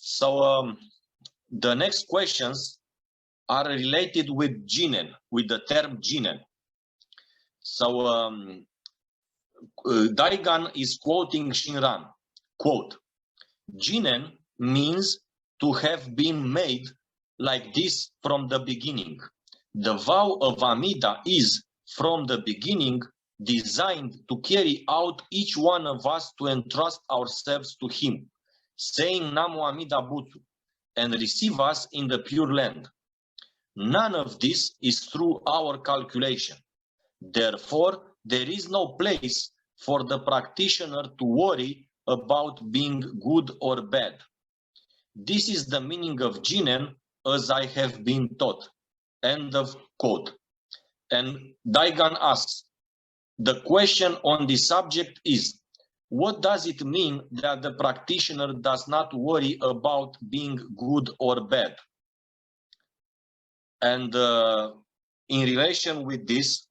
So the next questions are related with Jinen, with the term Jinen. So Daigan is quoting Shinran, quote, Jinen means to have been made like this from the beginning. The vow of Amida is, from the beginning, designed to carry out each one of us to entrust ourselves to him, saying Namo Amida Butsu, and receive us in the Pure Land. None of this is through our calculation. Therefore, there is no place for the practitioner to worry about being good or bad. This is the meaning of Jinen as I have been taught. End of quote. And Daigan asks, the question on this subject is, what does it mean that the practitioner does not worry about being good or bad? And in relation with this,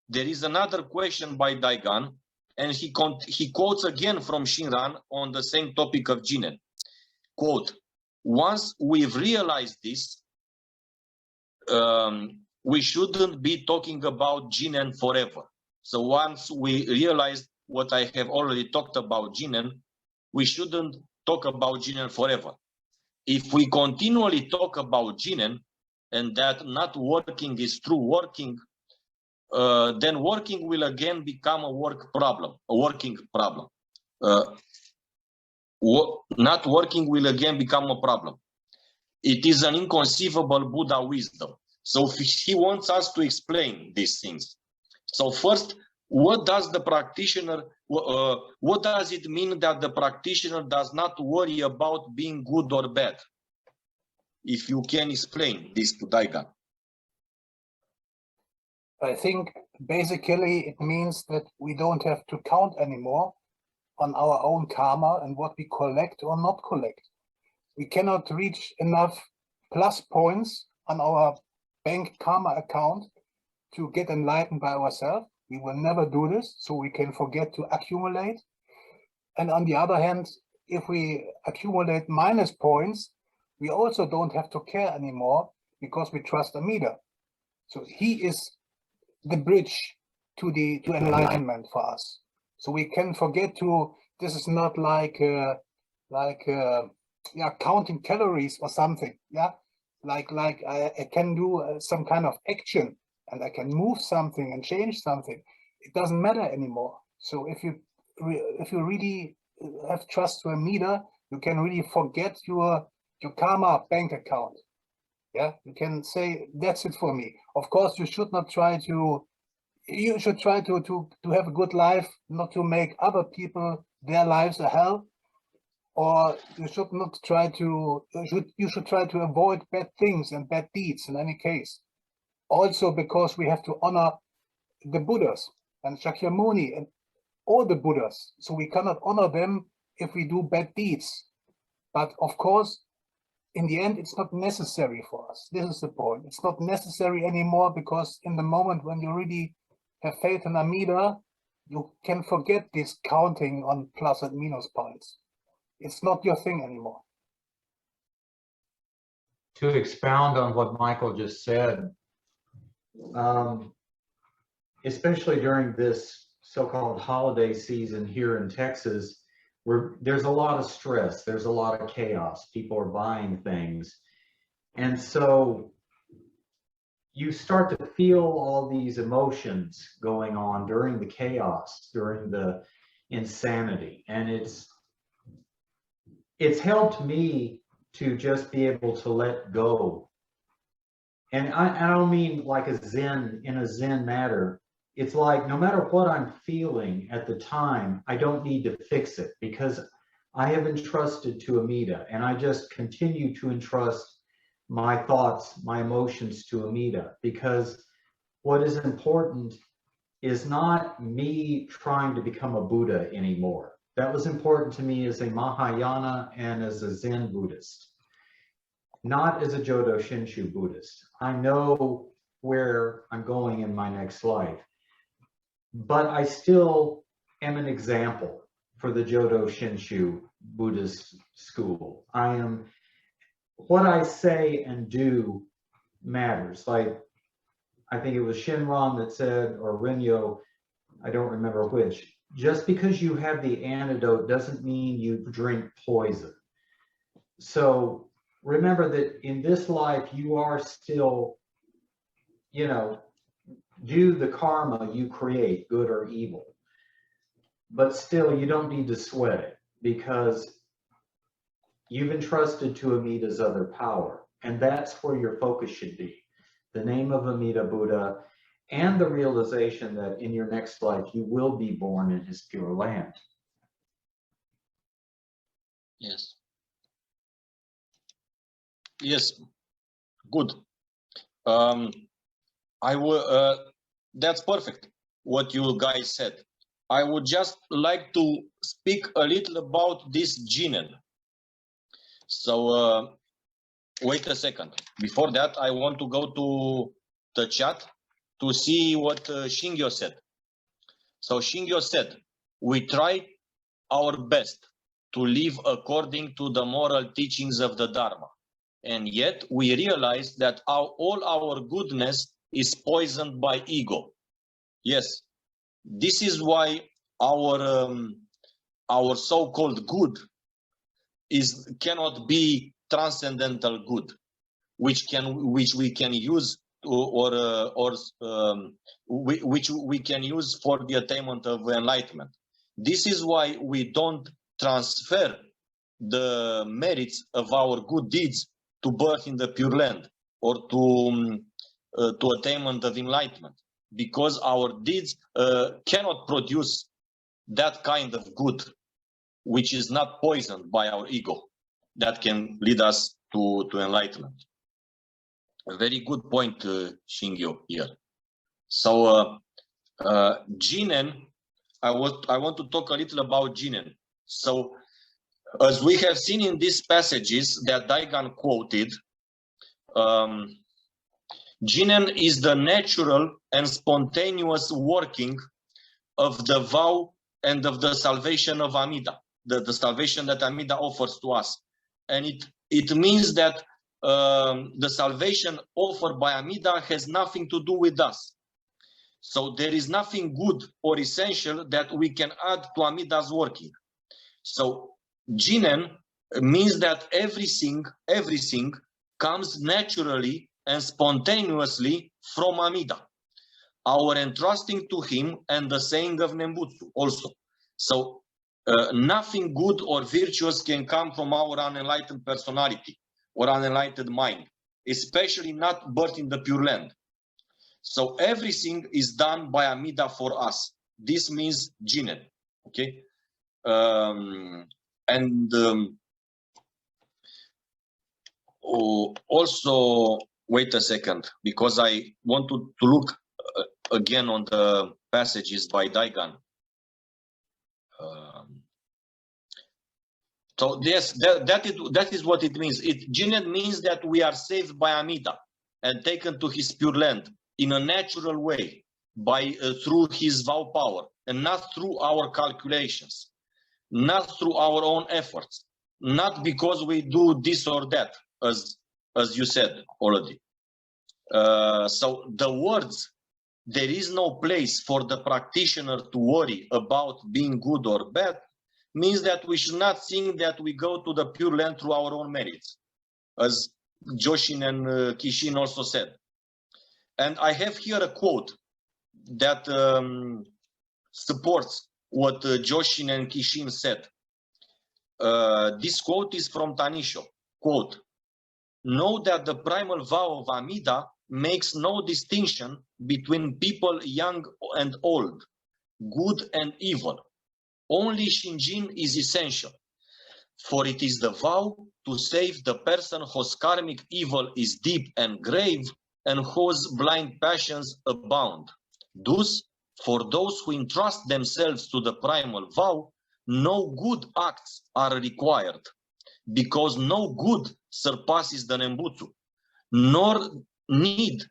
there is another question by Daigan, and he quotes again from Shinran on the same topic of Jinen. Quote, once we've realized this, we shouldn't be talking about Jinen forever. So once we realize what I have already talked about Jinen, we shouldn't talk about Jinen forever. If we continually talk about Jinen, and that not working is true working, then working will again become a working problem. Not working will again become a problem. It is an inconceivable Buddha wisdom. So he wants us to explain these things. So first, what does the practitioner, what does it mean that the practitioner does not worry about being good or bad? If you can explain this to Daigan. I think basically it means that we don't have to count anymore on our own karma and what we collect or not collect. We cannot reach enough plus points on our bank karma account to get enlightened by ourselves. We will never do this, so we can forget to accumulate. And on the other hand, if we accumulate minus points, we also don't have to care anymore because we trust Amida. So he is the bridge to enlightenment for us. So we can forget to, this is not like counting calories or something. Yeah, like I can do some kind of action and I can move something and change something. It doesn't matter anymore. So if you really have trust to Amida, you can really forget your karma bank account. Yeah, you can say that's it for me. Of course, you should not try to. You should try to have a good life, not to make other people their lives a hell. Or you should not try to. You should try to avoid bad things and bad deeds in any case. Also, because we have to honor the Buddhas and Shakyamuni and all the Buddhas. So we cannot honor them if we do bad deeds. But of course, in the end, it's not necessary for us. This is the point. It's not necessary anymore because in the moment when you really have faith in Amida, you can forget this counting on plus and minus points. It's not your thing anymore. To expound on what Michael just said, especially during this so-called holiday season here in Texas, where there's a lot of stress, there's a lot of chaos, people are buying things. And so you start to feel all these emotions going on during the chaos, during the insanity. And it's helped me to just be able to let go. And I don't mean like a Zen, in a Zen matter. It's like no matter what I'm feeling at the time, I don't need to fix it because I have entrusted to Amida, and I just continue to entrust my thoughts, my emotions to Amida, because what is important is not me trying to become a Buddha anymore. That was important to me as a Mahayana and as a Zen Buddhist, not as a Jodo Shinshu Buddhist. I know where I'm going in my next life, but I still am an example. for the Jodo Shinshu Buddhist school. What I say and do matters. Like, I think it was Shinran that said, or Renyo, I don't remember which, just because you have the antidote doesn't mean you drink poison. So remember that in this life, you are still, do the karma you create, good or evil. But still, you don't need to sweat it, because you've entrusted to Amida's other power. And that's where your focus should be. The name of Amida Buddha, and the realization that in your next life, you will be born in his pure land. Yes. Yes. Good. That's perfect, what you guys said. I would just like to speak a little about this Jinen. So, wait a second. Before that, I want to go to the chat to see what Shingyo said. So Shingyo said, we try our best to live according to the moral teachings of the Dharma. And yet we realize that all our goodness is poisoned by ego. Yes, this is why our so-called good cannot be transcendental good, which we can use which we can use for the attainment of enlightenment. This is why we don't transfer the merits of our good deeds to birth in the Pure Land or to attainment of enlightenment, because our deeds cannot produce that kind of good which is not poisoned by our ego, that can lead us to enlightenment. A very good point, Shingyo, here. So Jinen, I want to talk a little about Jinen. So as we have seen in these passages that Daigan quoted, Jinen is the natural and spontaneous working of the vow and of the salvation of Amida, the salvation that Amida offers to us. And it means that the salvation offered by Amida has nothing to do with us. So there is nothing good or essential that we can add to Amida's working. So Jinen means that everything comes naturally and spontaneously from Amida, our entrusting to him, and the saying of Nembutsu also. So nothing good or virtuous can come from our unenlightened personality or unenlightened mind, especially not birth in the Pure Land. So everything is done by Amida for us. This means Jinen, okay? Also, wait a second, because I want to look again on the passages by Daigan. So yes, that is what it means. Jinen means that we are saved by Amida and taken to his Pure Land in a natural way, through his vow power, and not through our calculations, not through our own efforts, not because we do this or that, as you said already. So the words, there is no place for the practitioner to worry about being good or bad, means that we should not think that we go to the Pure Land through our own merits, as Joshin and Kishin also said. And I have here a quote that supports what Joshin and Kishin said. This quote is from Tanisho. Quote, know that the primal vow of Amida makes no distinction between people young and old, good and evil. Only Shinjin is essential, for it is the vow to save the person whose karmic evil is deep and grave and whose blind passions abound. Thus, for those who entrust themselves to the primal vow, no good acts are required, because no good surpasses the Nembutsu, nor need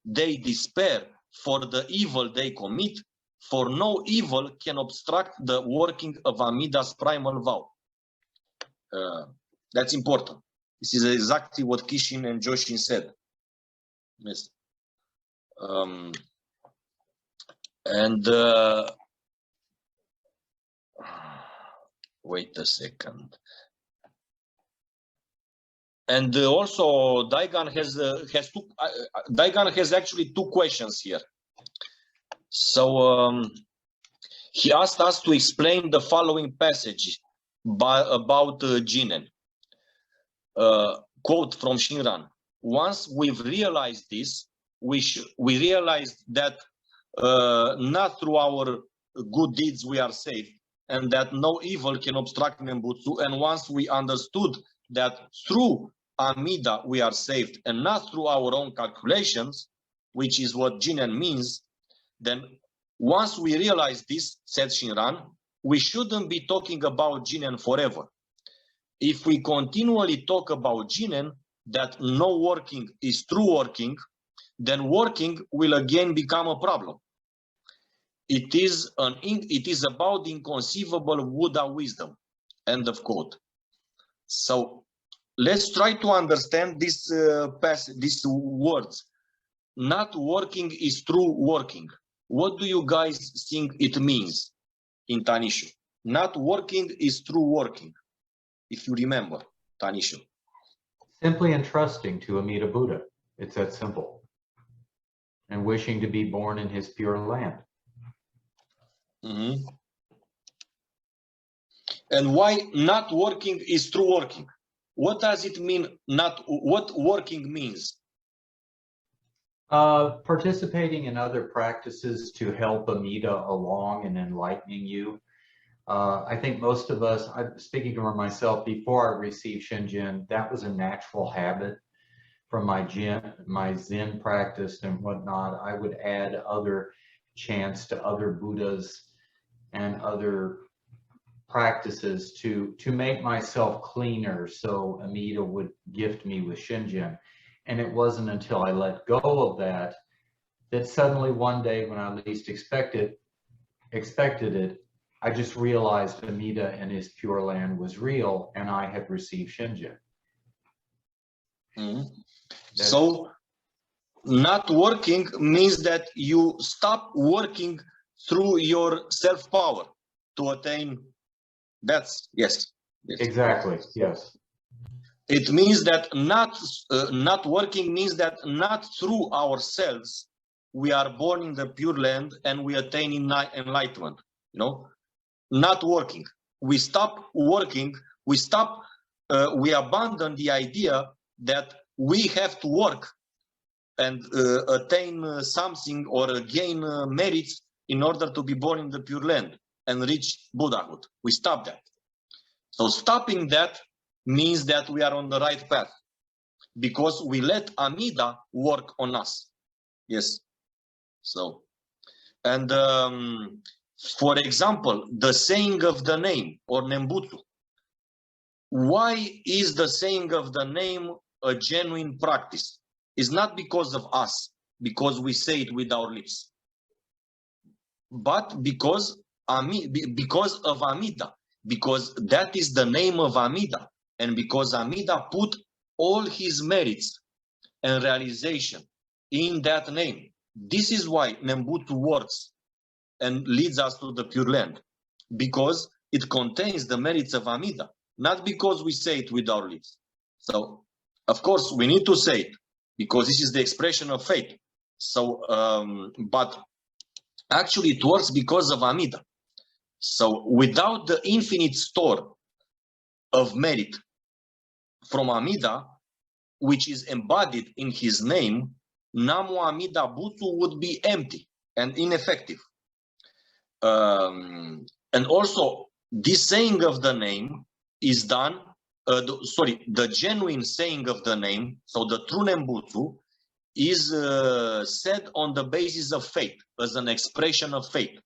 they despair for the evil they commit, for no evil can obstruct the working of Amida's primal vow. That's important. This is exactly what Kishin and Joshin said. Yes. Wait a second. And also Daigan has actually two questions here. So he asked us to explain the following passage about Jinen. Quote from Shinran: once we've realized this, we realized that not through our good deeds we are saved, and that no evil can obstruct Nembutsu. And once we understood that through Amida we are saved and not through our own calculations, which is what Jinen means, then once we realize this, said Shinran, we shouldn't be talking about Jinen forever. If we continually talk about Jinen, that no working is true working, then working will again become a problem. It is about inconceivable Buddha wisdom. End of quote. So let's try to understand this these words. Not working is true working. What do you guys think it means in Tanishu? Not working is true working. If you remember, Tanishu. Simply entrusting to Amida Buddha. It's that simple. And wishing to be born in his pure land. Mm-hmm. And why not working is true working? What does it mean? What working means? Participating in other practices to help Amida along and enlightening you. I think most of us, I'm speaking for myself, before I received Shinjin, that was a natural habit from my Zen practice and whatnot. I would add other chants to other Buddhas and other practices to make myself cleaner, so Amida would gift me with Shinjin. And it wasn't until I let go of that suddenly one day, when I least expected it, I just realized Amida and his pure land was real, and I had received Shinjin. Mm-hmm. So not working means that you stop working through your self-power to attain. That's yes. Exactly. Yes. It means that not working means that not through ourselves we are born in the pure land and we attain enlightenment. You know, not working. We stop working. We abandon the idea that we have to work and attain something or gain merits in order to be born in the pure land and reach Buddhahood. We stop that. So stopping that means that we are on the right path because we let Amida work on us. Yes. So, and for example, the saying of the name or Nembutsu. Why is the saying of the name a genuine practice? It's not because of us, because we say it with our lips, but because of Amida, because that is the name of Amida, and because Amida put all his merits and realization in that name. This is why Nembutsu works and leads us to the pure land, because it contains the merits of Amida, not because we say it with our lips. So, of course, we need to say it because this is the expression of faith. So, but actually it works because of Amida. So, without the infinite store of merit from Amida, which is embodied in his name, Namo Amida Butsu would be empty and ineffective. And also, this saying of the name is done, the genuine saying of the name, so the true Nembutsu, is said on the basis of faith, as an expression of faith.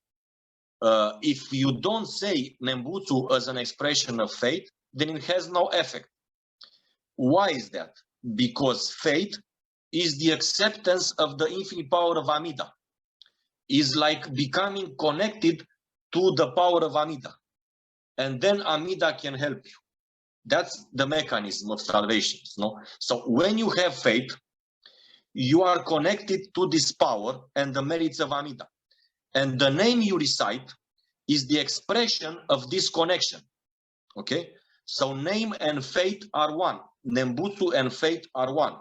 If you don't say Nembutsu as an expression of faith, then it has no effect. Why is that? Because faith is the acceptance of the infinite power of Amida. is like becoming connected to the power of Amida. And then Amida can help you. That's the mechanism of salvation. No? So when you have faith, you are connected to this power and the merits of Amida. And the name you recite is the expression of this connection. Okay? So name and faith are one. Nembutsu and faith are one.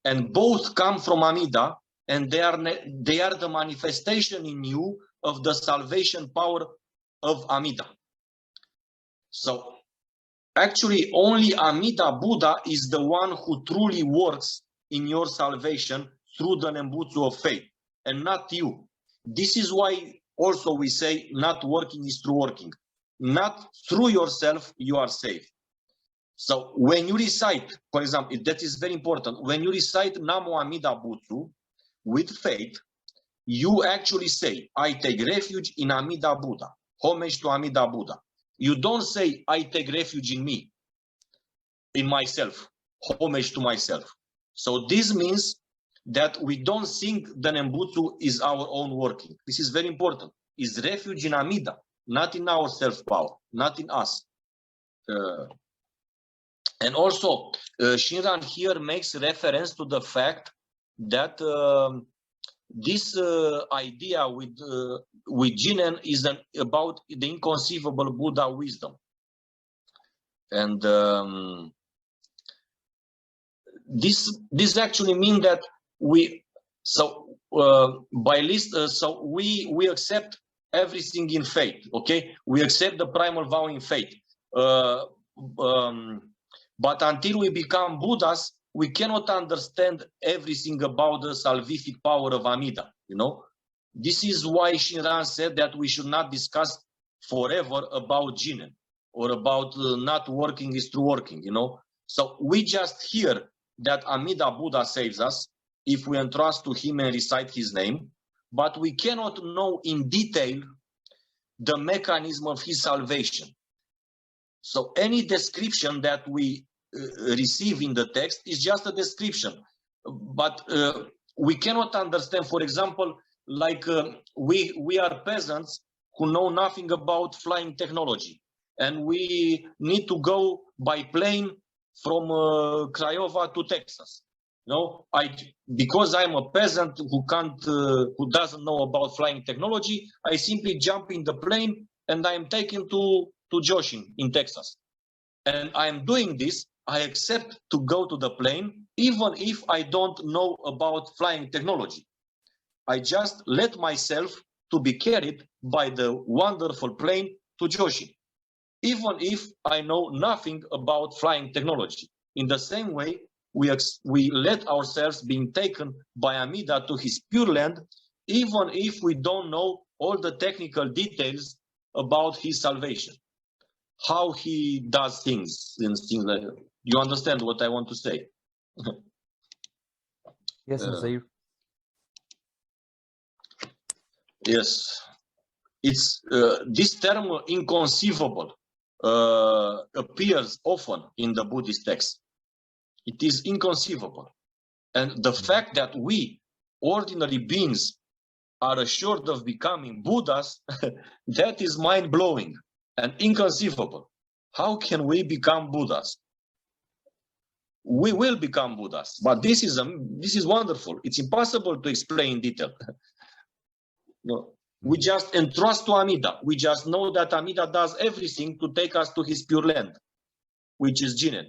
And both come from Amida, and they are the manifestation in you of the salvation power of Amida. So actually only Amida Buddha is the one who truly works in your salvation through the Nembutsu of faith, and not you. This is why also we say not working is through working. Not through yourself you are saved. So when you recite, for example, that is very important, when you recite Namo Amida Butsu with faith, you actually say, I take refuge in Amida Buddha, homage to Amida Buddha. You don't say, I take refuge in me, in myself, homage to myself. So this means that we don't think the Nembutsu is our own working. This is very important. Is refuge in Amida, not in our self-power, not in us. And also, Shinran here makes reference to the fact that this idea with Jinen is about the inconceivable Buddha wisdom. And this actually means that we accept everything in faith. Okay, we accept the primal vow in faith. But until we become Buddhas, we cannot understand everything about the salvific power of Amida. You know, this is why Shinran said that we should not discuss forever about Jinen or about not working is through working. You know, so we just hear that Amida Buddha saves us if we entrust to him and recite his name, but we cannot know in detail the mechanism of his salvation. So any description that we receive in the text is just a description, but we cannot understand. For example, like we are peasants who know nothing about flying technology, and we need to go by plane from Craiova to Texas. No, because I'm a peasant who doesn't know about flying technology, I simply jump in the plane and I am taken to Joshin in Texas. And I am doing this, I accept to go to the plane, even if I don't know about flying technology. I just let myself to be carried by the wonderful plane to Joshin, even if I know nothing about flying technology. In the same way, we let ourselves being taken by Amida to his Pure Land, even if we don't know all the technical details about his salvation, how he does things and things like that. You understand what I want to say? Yes, Sir. Yes, it's this term inconceivable appears often in the Buddhist text. It is inconceivable, and the fact that we ordinary beings are assured of becoming Buddhas, that is mind-blowing and inconceivable. How can we become Buddhas? We will become Buddhas, but this is wonderful. It's impossible to explain in detail. No, we just entrust to Amida. We just know that Amida does everything to take us to his Pure Land, which is Jinen,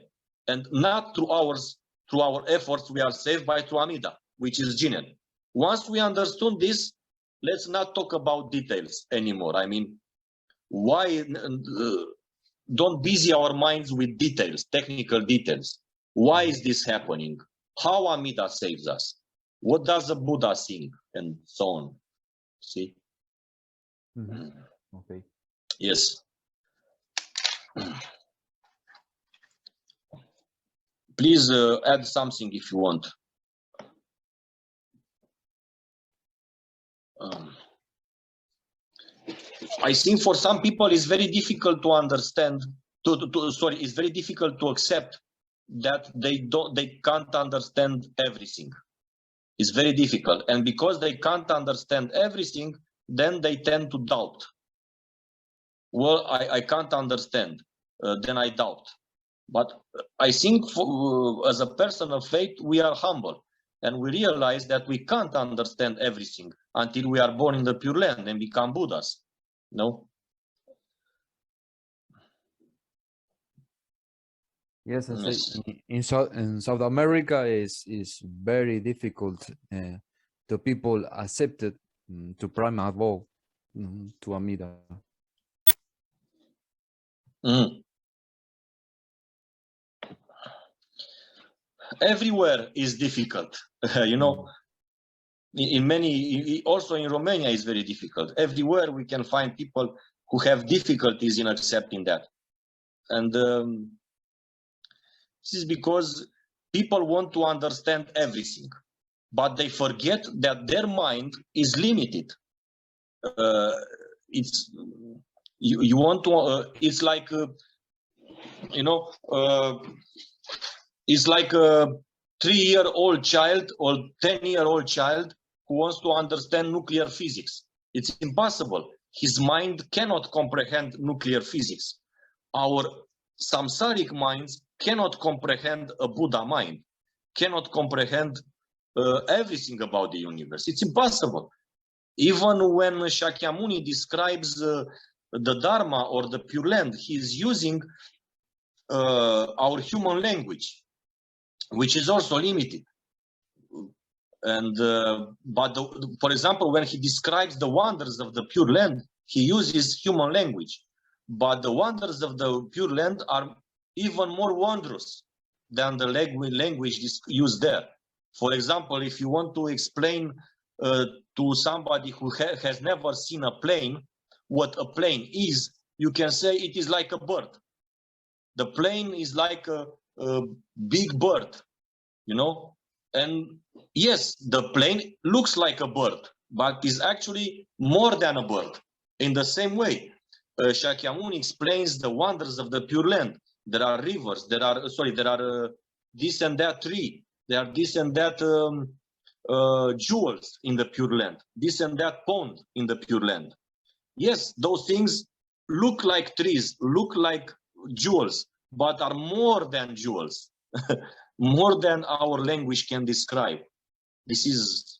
and not through our efforts we are saved, by through Amida, which is Jinen. Once we understood this, let's not talk about details anymore. I mean, why don't busy our minds with details, technical details? Why is this happening? How Amida saves us? What does the Buddha think? And so on. See? Okay. Yes. Please add something if you want. I think for some people it's very difficult to understand. It's very difficult to accept that they can't understand everything. It's very difficult. And because they can't understand everything, then they tend to doubt. Well, I can't understand, then I doubt. But I think as a person of faith, we are humble. And we realize that we can't understand everything until we are born in the Pure Land and become Buddhas. No? Yes, I Yes. say in South America is very difficult to people accepted to Primal evolve to Amida. Mm. Everywhere is difficult. You know, in many, also in Romania is very difficult. Everywhere we can find people who have difficulties in accepting that. And this is because people want to understand everything, but they forget that their mind is limited. It's you want to. It's like you know. It's like a 3-year-old child or 10-year-old child who wants to understand nuclear physics. It's impossible. His mind cannot comprehend nuclear physics. Our samsaric minds cannot comprehend a Buddha mind, cannot comprehend everything about the universe. It's impossible. Even when Shakyamuni describes the Dharma or the Pure Land, he's using our human language, which is also limited. And but for example, when he describes the wonders of the Pure Land, he uses human language. But the wonders of the Pure Land are even more wondrous than the language used there. For example, if you want to explain to somebody who has never seen a plane what a plane is, you can say it is like a bird. The plane is like a big bird, you know, and yes, the plane looks like a bird, but is actually more than a bird. In the same way, Shakyamuni explains the wonders of the Pure Land. There are rivers, there are this and that tree, there are this and that jewels in the Pure Land, this and that pond in the Pure Land. Yes, those things look like trees, look like jewels, but are more than jewels, more than our language can describe. This is